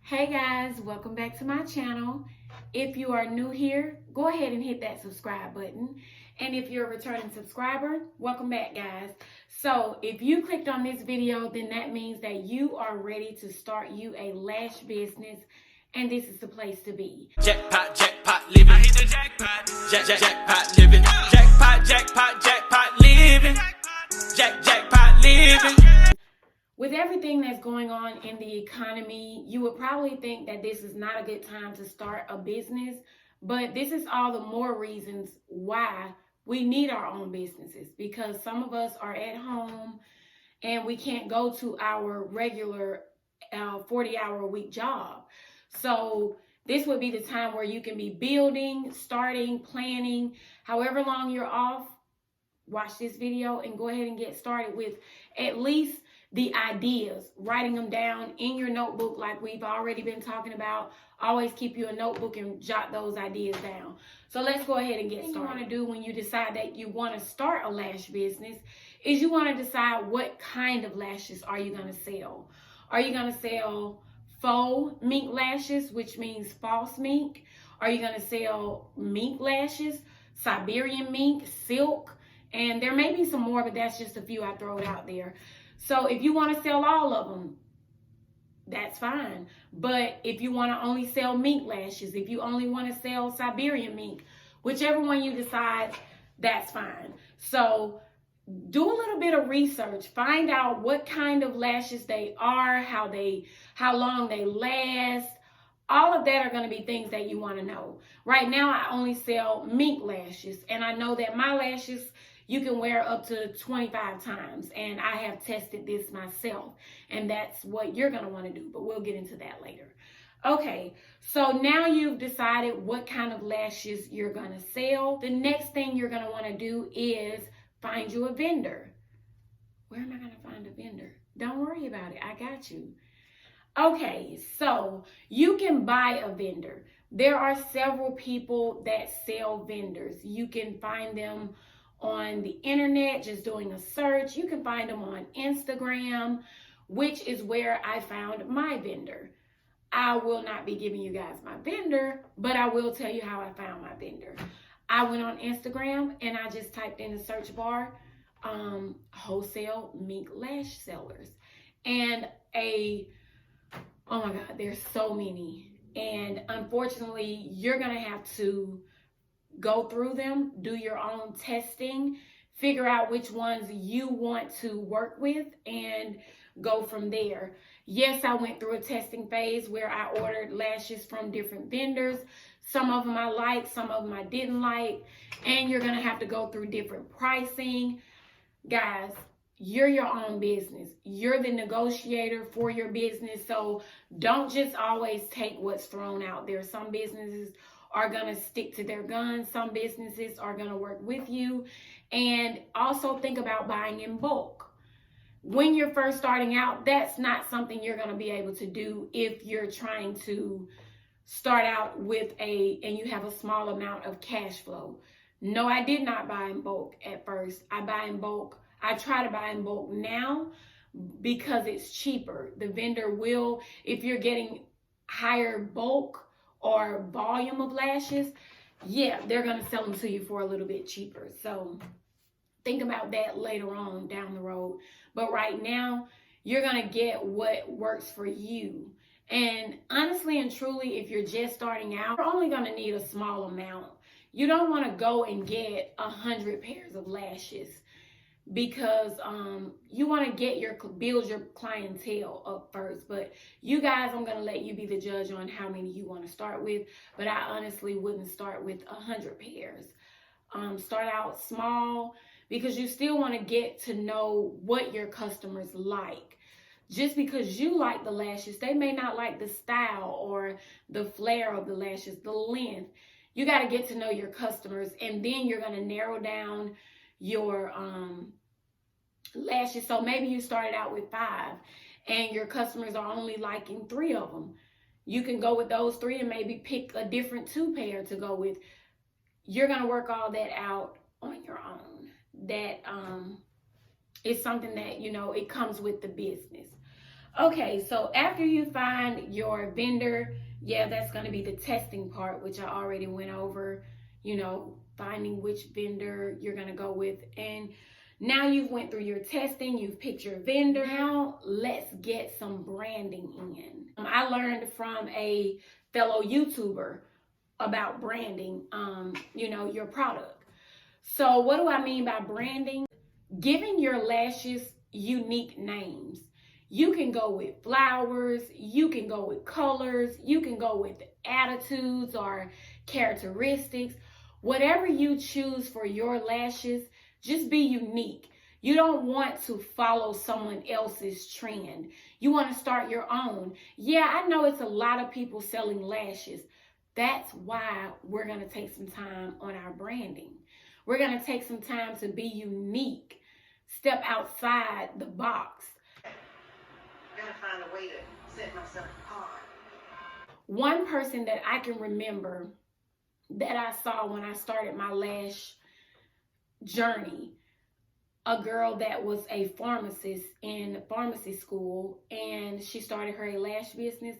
Hey guys, welcome back to my channel. If you are new here, go ahead and hit that subscribe button. And if you're a returning subscriber, welcome back guys. So if you clicked on this video, then that means that you are ready to start you a lash business, and this is the place to be. Jackpot living. I hit the jackpot. Jackpot living. Jackpot living. Jackpot living. With everything that's going on in the economy, you would probably think that this is not a good time to start a business, but this is all the more reasons why we need our own businesses, because some of us are at home and we can't go to our regular 40-hour-a-week job. So this would be the time where you can be building, starting, planning, however long you're off. Watch this video and go ahead and get started with at least the ideas, writing them down in your notebook like we've already been talking about. Always keep you a notebook and jot those ideas down. So let's go ahead and get started. What you want to do when you decide that you want to start a lash business is you want to decide what kind of lashes are you going to sell. Are you going to sell faux mink lashes, which means false mink? Are you going to sell mink lashes, Siberian mink, silk? And there may be some more, but that's just a few I throw it out there. So if you want to sell all of them, that's fine. But if you want to only sell mink lashes, if you only want to sell Siberian mink, whichever one you decide, that's fine. So do a little bit of research. Find out what kind of lashes they are, how long they last. All of that are going to be things that you want to know. Right now, I only sell mink lashes, and I know that my lashes you can wear up to 25 times, and I have tested this myself, and that's what you're going to want to do, but we'll get into that later. Okay, so now you've decided what kind of lashes you're going to sell. The next thing you're going to want to do is find you a vendor. Where am I going to find a vendor? Don't worry about it. I got you. Okay, so you can buy a vendor. There are several people that sell vendors. You can find them on the internet, just doing a search. You can find them on Instagram, which is where I found my vendor. I will not be giving you guys my vendor, but I will tell you how I found my vendor. I went on Instagram and I just typed in the search bar, wholesale mink lash sellers. And oh my God, there's so many. And unfortunately, you're gonna have to go through them, do your own testing, figure out which ones you want to work with, and go from there. Yes, I went through a testing phase where I ordered lashes from different vendors. Some of them I liked, some of them I didn't like, and you're gonna have to go through different pricing. Guys, you're your own business. You're the negotiator for your business, so don't just always take what's thrown out there. Some businesses are going to stick to their guns. Some businesses are going to work with you. And also think about buying in bulk. When you're first starting out, that's not something you're going to be able to do if you're trying to start out with and you have a small amount of cash flow. No, I did not buy in bulk at first. I buy in bulk. I try to buy in bulk now because it's cheaper. The vendor will, if you're getting higher bulk or volume of lashes, yeah, they're going to sell them to you for a little bit cheaper. So think about that later on down the road. But right now, you're going to get what works for you. And honestly and truly, if you're just starting out, you're only going to need a small amount. You don't want to go and get 100 pairs of lashes, because you want to build your clientele up first. But you guys, I'm going to let you be the judge on how many you want to start with, but I honestly wouldn't start with 100 pairs. Start out small, because you still want to get to know what your customers like. Just because you like the lashes, they may not like the style or the flare of the lashes, the length. You got to get to know your customers, and then you're going to narrow down your lashes. So maybe you started out with 5 and your customers are only liking 3 of them. You can go with those 3 and maybe pick a different 2 pair to go with. You're going to work all that out on your own. That is something that, it comes with the business. Okay, so after you find your vendor, yeah, that's going to be the testing part, which I already went over, finding which vendor you're going to go with. And now you've went through your testing, you've picked your vendor. Now let's get some branding in. I learned from a fellow YouTuber about branding, your product. So what do I mean by branding? Giving your lashes unique names. You can go with flowers, you can go with colors, you can go with attitudes or characteristics. Whatever you choose for your lashes, just be unique. You don't want to follow someone else's trend. You want to start your own. Yeah, I know it's a lot of people selling lashes. That's why we're going to take some time on our branding. We're going to take some time to be unique. Step outside the box. I gotta find a way to set myself apart. One person that I can remember that I saw when I started my lash journey, a girl that was a pharmacist in pharmacy school, and she started her lash business,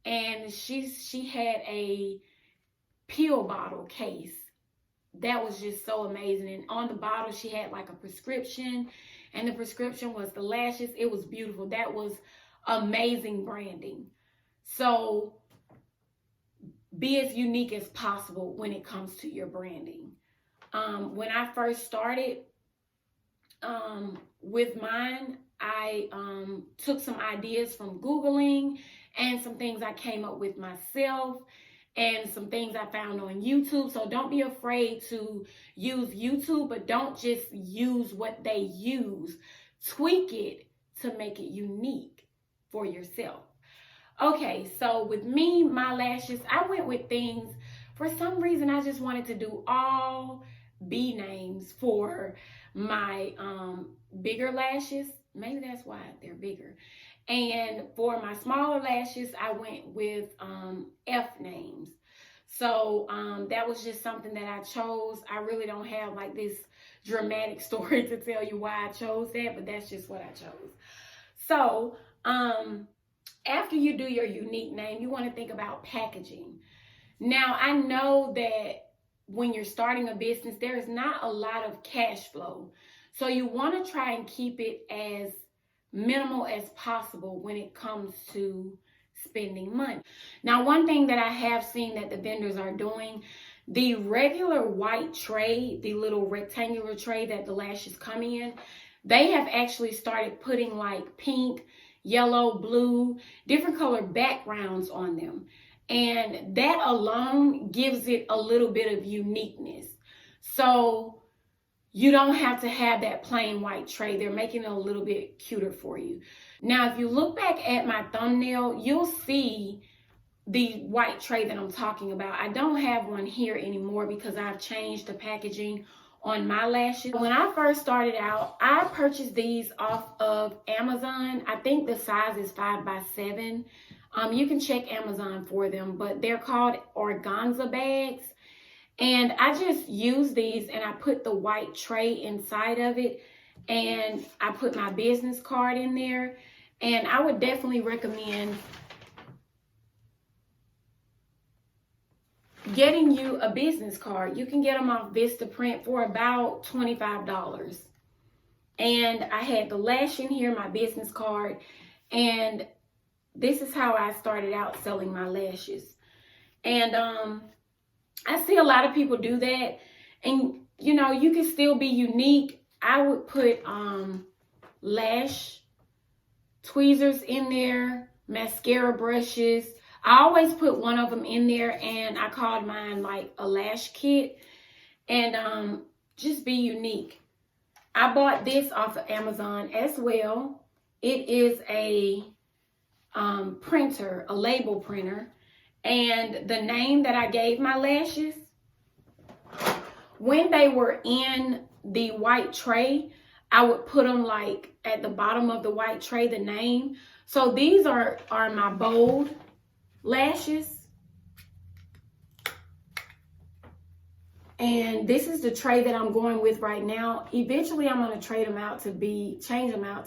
and she had a pill bottle case. That was just so amazing. And on the bottle, she had like a prescription, and the prescription was the lashes. It was beautiful. That was amazing branding. So be as unique as possible when it comes to your branding. When I first started with mine, I took some ideas from Googling and some things I came up with myself, and some things I found on YouTube. So don't be afraid to use YouTube, but don't just use what they use. Tweak it to make it unique for yourself. Okay, so with me, my lashes, I went with things. For some reason, I just wanted to do all B names for my bigger lashes. Maybe that's why they're bigger. And for my smaller lashes, I went with F names. So that was just something that I chose. I really don't have like this dramatic story to tell you why I chose that, but that's just what I chose. So after you do your unique name, you want to think about packaging. Now, I know that when you're starting a business, there is not a lot of cash flow. So you want to try and keep it as minimal as possible when it comes to spending money. Now, one thing that I have seen that the vendors are doing, the regular white tray, the little rectangular tray that the lashes come in, they have actually started putting like pink, yellow, blue, different color backgrounds on them. And that alone gives it a little bit of uniqueness. So you don't have to have that plain white tray. They're making it a little bit cuter for you. Now, if you look back at my thumbnail, you'll see the white tray that I'm talking about. I don't have one here anymore because I've changed the packaging on my lashes. When I first started out, I purchased these off of Amazon. I think the size is 5x7. You can check Amazon for them, but they're called organza bags. And I just use these and I put the white tray inside of it, and I put my business card in there. And I would definitely recommend getting you a business card. You can get them off Vistaprint for about $25. And I had the lash in here, my business card, and this is how I started out selling my lashes. And I see a lot of people do that, and you can still be unique. I would put lash tweezers in there, mascara brushes. I always put one of them in there, and I called mine like a lash kit. And just be unique. I bought this off of Amazon as well. It is a printer, a label printer. And the name that I gave my lashes, when they were in the white tray, I would put them like at the bottom of the white tray, the name. So these are my bold lashes. And this is the tray that I'm going with right now. Eventually, I'm going to change them out to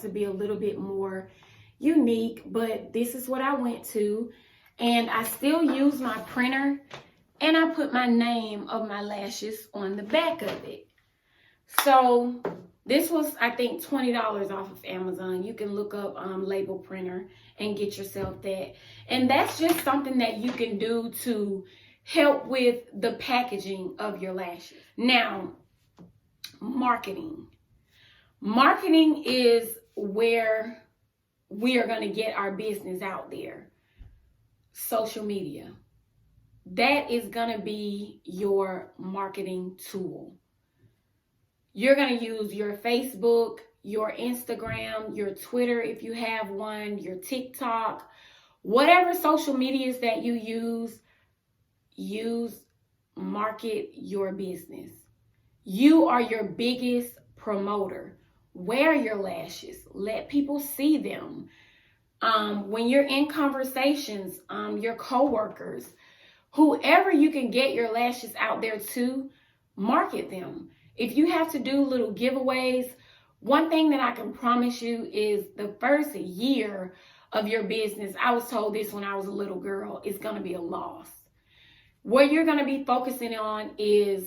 be a little bit more unique, but this is what I went to. And I still use my printer, and I put my name of my lashes on the back of it. So this was, I think, $20 off of Amazon. You can look up label printer and get yourself that. And that's just something that you can do to help with the packaging of your lashes. Now, marketing. Marketing is where we are going to get our business out there. Social media. That is going to be your marketing tool. You're going to use your Facebook, your Instagram, your Twitter if you have one, your TikTok, whatever social medias that you use, market your business. You are your biggest promoter. Wear your lashes. Let people see them. When you're in conversations, your coworkers, whoever you can get your lashes out there to, market them. If you have to do little giveaways, one thing that I can promise you is the first year of your business, I was told this when I was a little girl, is going to be a loss. What you're going to be focusing on is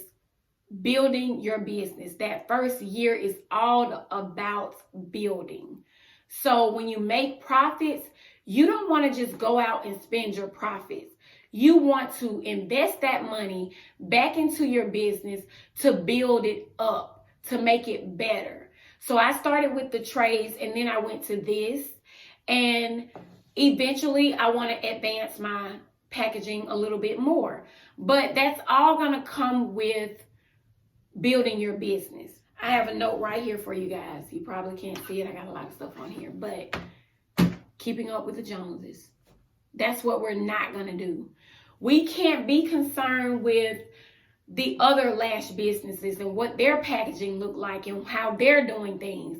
building your business. That first year is all about building. So when you make profits, you don't want to just go out and spend your profits. You want to invest that money back into your business to build it up, to make it better. So I started with the trays, and then I went to this, and eventually I want to advance my packaging a little bit more. But that's all going to come with building your business. I have a note right here for you guys. You probably can't see it. I got a lot of stuff on here, but keeping up with the Joneses. That's what we're not going to do. We can't be concerned with the other lash businesses and what their packaging look like and how they're doing things.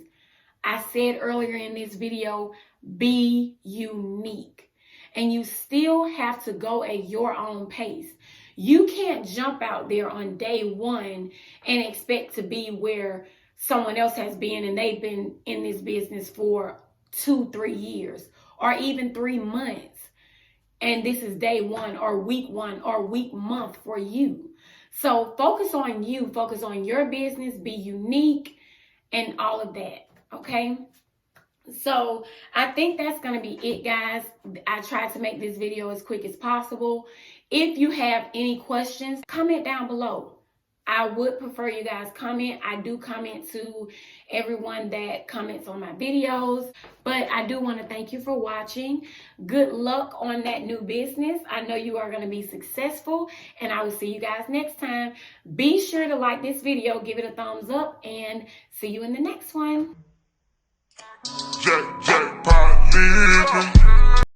I said earlier in this video, be unique. And you still have to go at your own pace. You can't jump out there on day one and expect to be where someone else has been and they've been in this business for 2-3 years or even 3 months. And this is day one or week month for you. So focus on you, focus on your business, be unique and all of that, okay? So I think that's going to be it, guys. I tried to make this video as quick as possible. If you have any questions, comment down below. I would prefer you guys comment. I do comment to everyone that comments on my videos, but I do want to thank you for watching. Good luck on that new business. I know you are going to be successful, and I will see you guys next time. Be sure to like this video, give it a thumbs up, and see you in the next one. Jackpot,